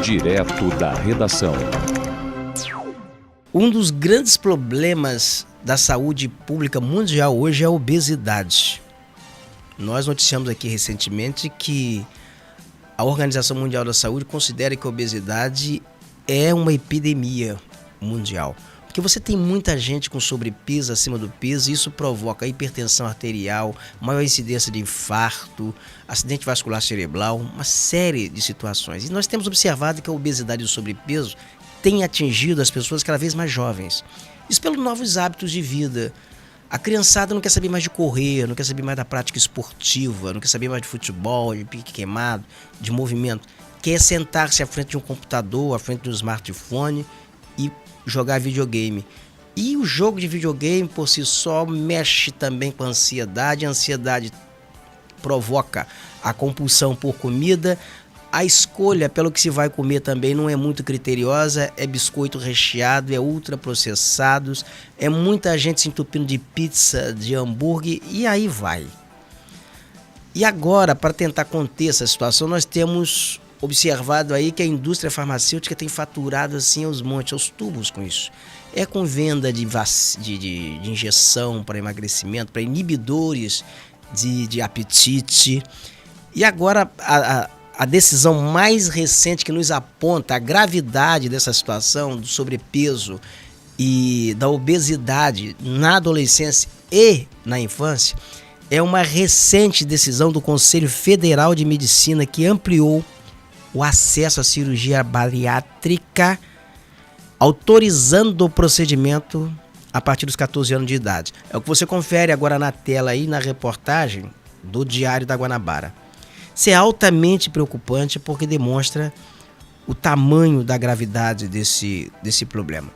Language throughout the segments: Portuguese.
Direto da redação. Um dos grandes problemas da saúde pública mundial hoje é a obesidade. Nós noticiamos aqui recentemente que a Organização Mundial da Saúde considera que a obesidade é uma epidemia mundial. Porque você tem muita gente com sobrepeso, acima do peso, e isso provoca hipertensão arterial, maior incidência de infarto, acidente vascular cerebral, uma série de situações. E nós temos observado que a obesidade e o sobrepeso têm atingido as pessoas cada vez mais jovens. Isso pelos novos hábitos de vida. A criançada não quer saber mais de correr, não quer saber mais da prática esportiva, não quer saber mais de futebol, de pique queimado, de movimento. Quer sentar-se à frente de um computador, à frente de um smartphone e jogar videogame. E o jogo de videogame por si só mexe também com a ansiedade. A ansiedade provoca a compulsão por comida. A escolha pelo que se vai comer também não é muito criteriosa, é biscoito recheado, é ultraprocessados, é muita gente se entupindo de pizza, de hambúrguer e aí vai. E agora, para tentar conter essa situação, nós temos observado aí que a indústria farmacêutica tem faturado assim aos montes, aos tubos com isso. É com venda de injeção para emagrecimento, para inibidores de apetite. E agora a decisão mais recente que nos aponta a gravidade dessa situação do sobrepeso e da obesidade na adolescência e na infância é uma recente decisão do Conselho Federal de Medicina que ampliou o acesso à cirurgia bariátrica, autorizando o procedimento a partir dos 14 anos de idade. É o que você confere agora na tela aí na reportagem do Diário da Guanabara. Isso é altamente preocupante porque demonstra o tamanho da gravidade desse problema.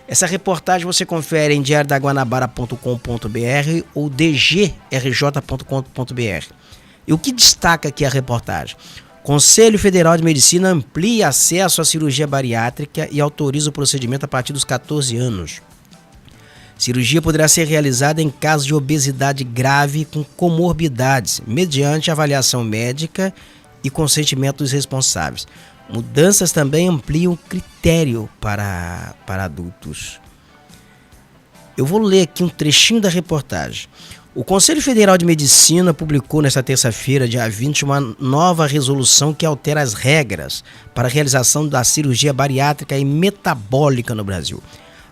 Essa reportagem você confere em diariodaguanabara.com.br ou dgrj.com.br. E o que destaca aqui a reportagem? Conselho Federal de Medicina amplia acesso à cirurgia bariátrica e autoriza o procedimento a partir dos 14 anos. Cirurgia poderá ser realizada em casos de obesidade grave com comorbidades, mediante avaliação médica e consentimento dos responsáveis. Mudanças também ampliam o critério para adultos. Eu vou ler aqui um trechinho da reportagem. O Conselho Federal de Medicina publicou nesta terça-feira, dia 20, uma nova resolução que altera as regras para a realização da cirurgia bariátrica e metabólica no Brasil.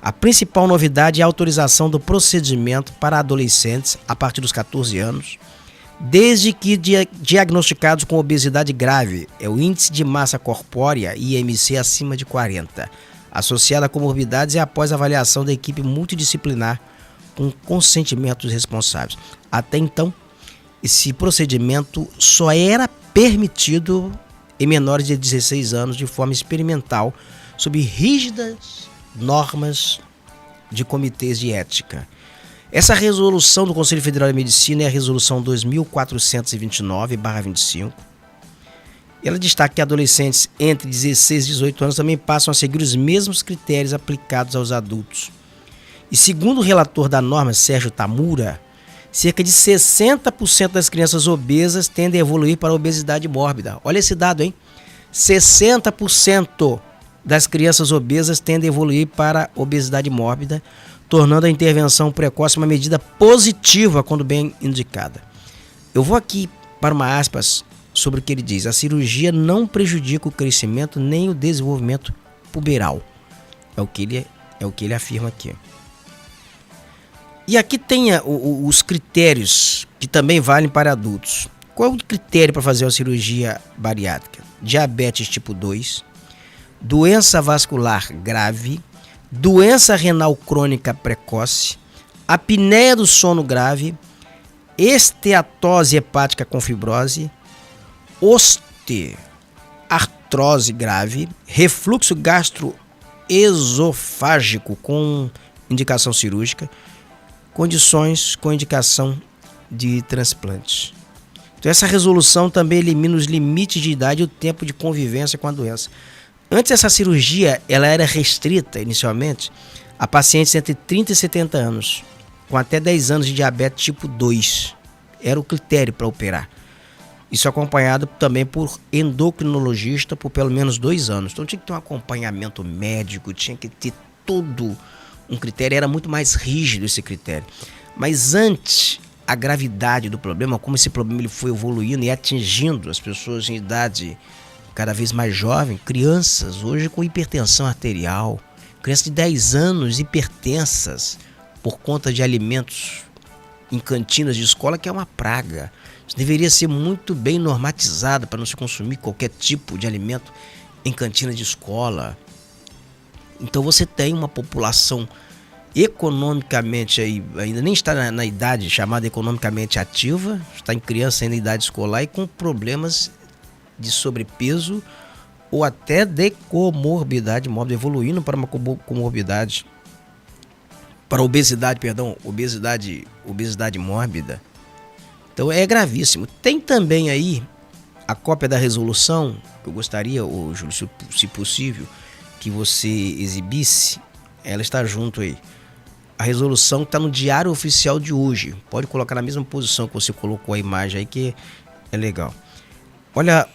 A principal novidade é a autorização do procedimento para adolescentes a partir dos 14 anos, desde que diagnosticados com obesidade grave, é o índice de massa corpórea, IMC, acima de 40, associado a comorbidades e após avaliação da equipe multidisciplinar com consentimento dos responsáveis. Até então, esse procedimento só era permitido em menores de 16 anos de forma experimental, sob rígidas normas de comitês de ética. Essa resolução do Conselho Federal de Medicina é a resolução 2429/25. Ela destaca que adolescentes entre 16 e 18 anos também passam a seguir os mesmos critérios aplicados aos adultos. E segundo o relator da norma, Sérgio Tamura, cerca de 60% das crianças obesas tendem a evoluir para a obesidade mórbida. Olha esse dado, hein? 60% das crianças obesas tendem a evoluir para a obesidade mórbida, tornando a intervenção precoce uma medida positiva quando bem indicada. Eu vou aqui para uma aspas sobre o que ele diz. A cirurgia não prejudica o crescimento nem o desenvolvimento puberal. É o que ele afirma aqui. E aqui tem os critérios que também valem para adultos. Qual é o critério para fazer a cirurgia bariátrica? Diabetes tipo 2, doença vascular grave, doença renal crônica precoce, apneia do sono grave, esteatose hepática com fibrose, osteoartrose grave, refluxo gastroesofágico com indicação cirúrgica, condições com indicação de transplante. Então essa resolução também elimina os limites de idade e o tempo de convivência com a doença. Antes essa cirurgia ela era restrita inicialmente a pacientes entre 30 e 70 anos, com até 10 anos de diabetes tipo 2. Era o critério para operar. Isso acompanhado também por endocrinologista por pelo menos 2 anos. Então tinha que ter um acompanhamento médico, tinha que ter todo um critério, era muito mais rígido esse critério. Mas antes, a gravidade do problema, como esse problema ele foi evoluindo e atingindo as pessoas em idade cada vez mais jovem, crianças hoje com hipertensão arterial, crianças de 10 anos hipertensas por conta de alimentos em cantinas de escola, que é uma praga. Isso deveria ser muito bem normatizado para não se consumir qualquer tipo de alimento em cantina de escola. Então você tem uma população economicamente aí, ainda nem está na idade chamada economicamente ativa, está em criança ainda em idade escolar e com problemas de sobrepeso ou até de comorbidade mórbida, evoluindo para uma comorbidade, para obesidade mórbida. Então é gravíssimo. Tem também aí a cópia da resolução, que eu gostaria, Júlio, se possível, que você exibisse, ela está junto aí. A resolução está no Diário Oficial de hoje. Pode colocar na mesma posição que você colocou a imagem aí, que é legal. Olha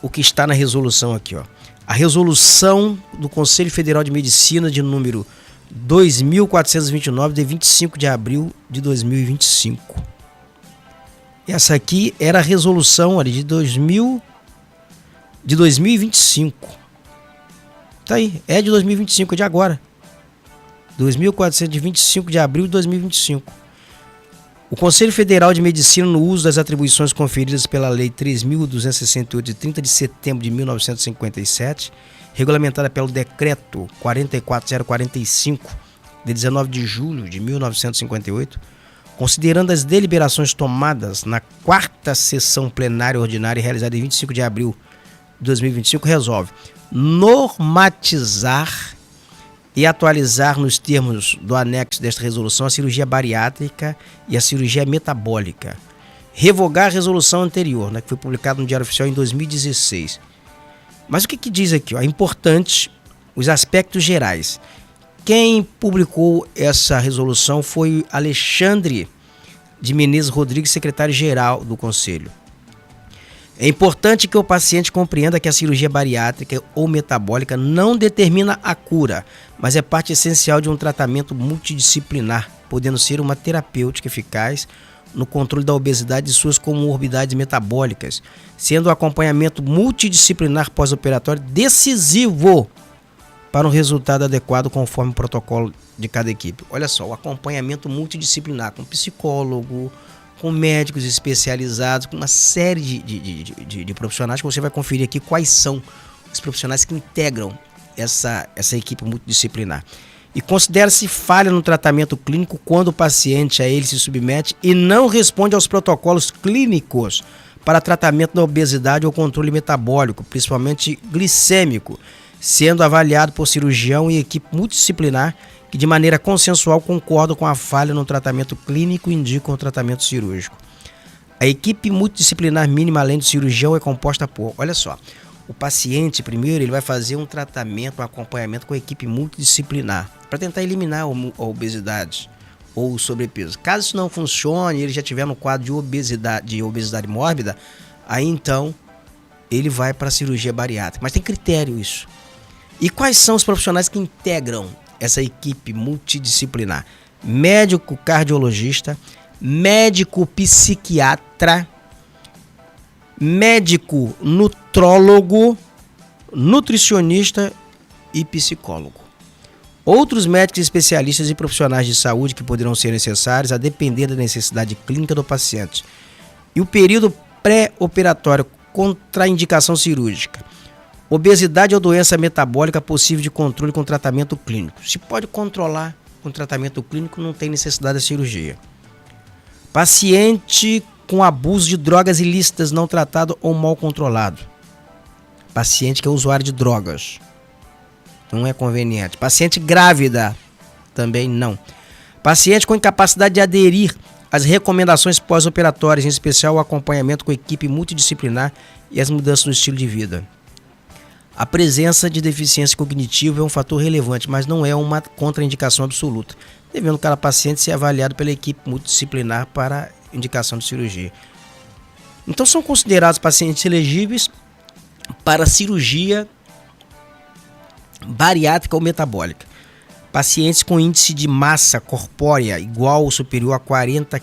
o que está na resolução aqui, ó. A resolução do Conselho Federal de Medicina de número 2429, de 25 de abril de 2025. Essa aqui era a resolução ali de 2025. Tá aí, é de 2025, é de agora. 2425 de abril de 2025. O Conselho Federal de Medicina, no uso das atribuições conferidas pela Lei 3.268, de 30 de setembro de 1957, regulamentada pelo Decreto 44045, de 19 de julho de 1958, considerando as deliberações tomadas na 4ª sessão plenária ordinária realizada em 25 de abril de 2025, resolve normatizar e atualizar nos termos do anexo desta resolução a cirurgia bariátrica e a cirurgia metabólica. Revogar a resolução anterior, que foi publicada no Diário Oficial em 2016. Mas o que diz aqui? É importante os aspectos gerais. Quem publicou essa resolução foi Alexandre de Menezes Rodrigues, secretário-geral do Conselho. É importante que o paciente compreenda que a cirurgia bariátrica ou metabólica não determina a cura, mas é parte essencial de um tratamento multidisciplinar, podendo ser uma terapêutica eficaz no controle da obesidade e suas comorbidades metabólicas, sendo o acompanhamento multidisciplinar pós-operatório decisivo para um resultado adequado conforme o protocolo de cada equipe. Olha só, o acompanhamento multidisciplinar com psicólogo, com médicos especializados, com uma série de profissionais que você vai conferir aqui quais são os profissionais que integram essa equipe multidisciplinar. E considera-se falha no tratamento clínico quando o paciente a ele se submete e não responde aos protocolos clínicos para tratamento da obesidade ou controle metabólico, principalmente glicêmico, sendo avaliado por cirurgião e equipe multidisciplinar que de maneira consensual concordam com a falha no tratamento clínico e indicam o tratamento cirúrgico. A equipe multidisciplinar mínima, além do cirurgião, é composta por, olha só, o paciente primeiro ele vai fazer um tratamento, um acompanhamento com a equipe multidisciplinar para tentar eliminar a obesidade ou o sobrepeso. Caso isso não funcione, ele já tiver no quadro de obesidade mórbida, aí então ele vai para a cirurgia bariátrica. Mas tem critério isso. E quais são os profissionais que integram essa equipe multidisciplinar? Médico cardiologista, médico psiquiatra, médico nutrólogo, nutricionista e psicólogo. Outros médicos especialistas e profissionais de saúde que poderão ser necessários a depender da necessidade clínica do paciente. E o período pré-operatório contraindicação cirúrgica. Obesidade ou doença metabólica possível de controle com tratamento clínico. Se pode controlar com tratamento clínico, não tem necessidade da cirurgia. Paciente com abuso de drogas ilícitas não tratado ou mal controlado. Paciente que é usuário de drogas. Não é conveniente. Paciente grávida. Também não. Paciente com incapacidade de aderir às recomendações pós-operatórias, em especial o acompanhamento com equipe multidisciplinar e as mudanças no estilo de vida. A presença de deficiência cognitiva é um fator relevante, mas não é uma contraindicação absoluta, devendo cada paciente ser avaliado pela equipe multidisciplinar para indicação de cirurgia. Então são considerados pacientes elegíveis para cirurgia bariátrica ou metabólica. Pacientes com índice de massa corpórea igual ou superior a 40.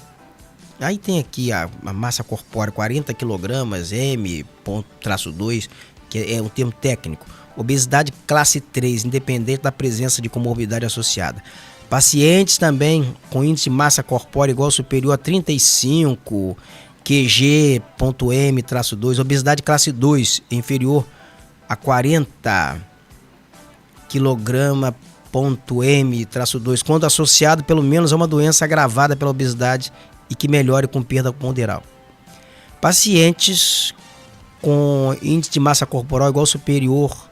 Aí tem aqui a massa corpórea, 40 kg, M.2, que é um termo técnico. Obesidade classe 3, independente da presença de comorbidade associada. Pacientes também com índice de massa corpórea igual ou superior a 35, QG.M-2, obesidade classe 2, inferior a 40 kg.M-2, quando associado pelo menos a uma doença agravada pela obesidade e que melhore com perda ponderal. Pacientes com índice de massa corporal igual ou superior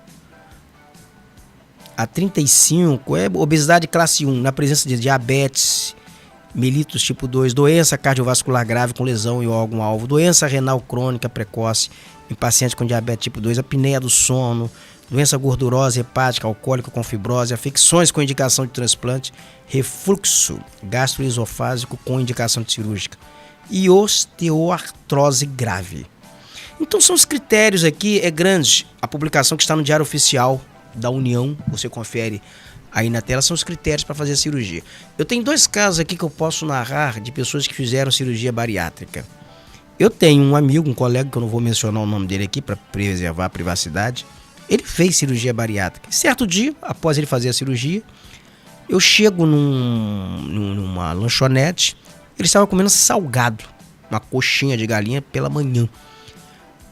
a 35, obesidade classe 1, na presença de diabetes, mellitus tipo 2, doença cardiovascular grave com lesão em órgão-alvo, doença renal crônica precoce em pacientes com diabetes tipo 2, apneia do sono, doença gordurosa, hepática, alcoólica com fibrose, afecções com indicação de transplante, refluxo gastroesofágico com indicação de cirúrgica e osteoartrose grave. Então são os critérios aqui, é grande. A publicação que está no Diário Oficial da União, você confere aí na tela, são os critérios para fazer a cirurgia. Eu tenho 2 casos aqui que eu posso narrar de pessoas que fizeram cirurgia bariátrica. Eu tenho um amigo, um colega, que eu não vou mencionar o nome dele aqui para preservar a privacidade. Ele fez cirurgia bariátrica. Certo dia, após ele fazer a cirurgia, eu chego numa lanchonete, ele estava comendo salgado, uma coxinha de galinha pela manhã.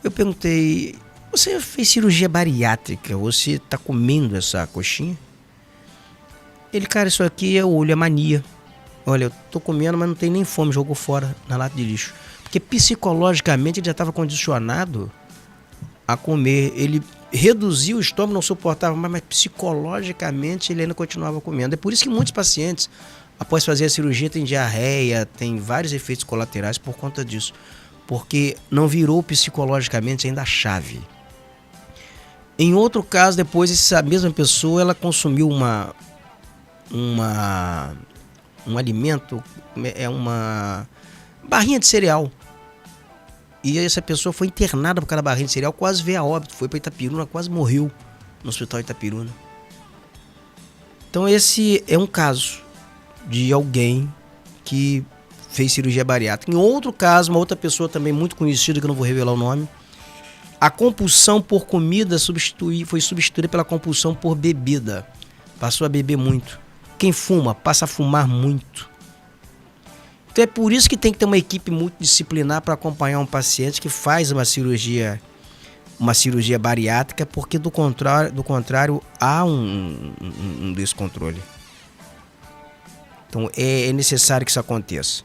Eu perguntei: você fez cirurgia bariátrica, você está comendo essa coxinha? Ele: cara, isso aqui é olho, é mania. Olha, eu tô comendo, mas não tem nem fome, jogou fora na lata de lixo. Porque psicologicamente ele já estava condicionado a comer. Ele reduziu o estômago, não suportava mais, mas psicologicamente ele ainda continuava comendo. É por isso que muitos pacientes, após fazer a cirurgia, têm diarreia, tem vários efeitos colaterais por conta disso. Porque não virou psicologicamente ainda a chave. Em outro caso, depois, essa mesma pessoa, ela consumiu um alimento, uma barrinha de cereal. E essa pessoa foi internada por causa da barrinha de cereal, quase veio a óbito, foi para Itapiruna, quase morreu no hospital Itapiruna. Então esse é um caso de alguém que fez cirurgia bariátrica. Em outro caso, uma outra pessoa também muito conhecida, que eu não vou revelar o nome, a compulsão por comida foi substituída pela compulsão por bebida. Passou a beber muito. Quem fuma, passa a fumar muito. Então é por isso que tem que ter uma equipe multidisciplinar para acompanhar um paciente que faz uma cirurgia bariátrica, porque do contrário há um descontrole. Então é necessário que isso aconteça.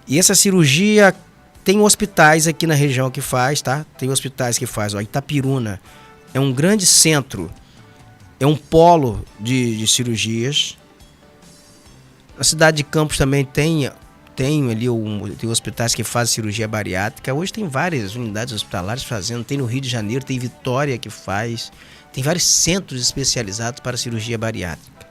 E essa cirurgia tem hospitais aqui na região que faz, tá? Tem hospitais que faz. Itapiruna é um grande centro, é um polo de cirurgias. Na cidade de Campos também tem ali tem hospitais que fazem cirurgia bariátrica. Hoje tem várias unidades hospitalares fazendo. Tem no Rio de Janeiro, tem Vitória que faz. Tem vários centros especializados para cirurgia bariátrica.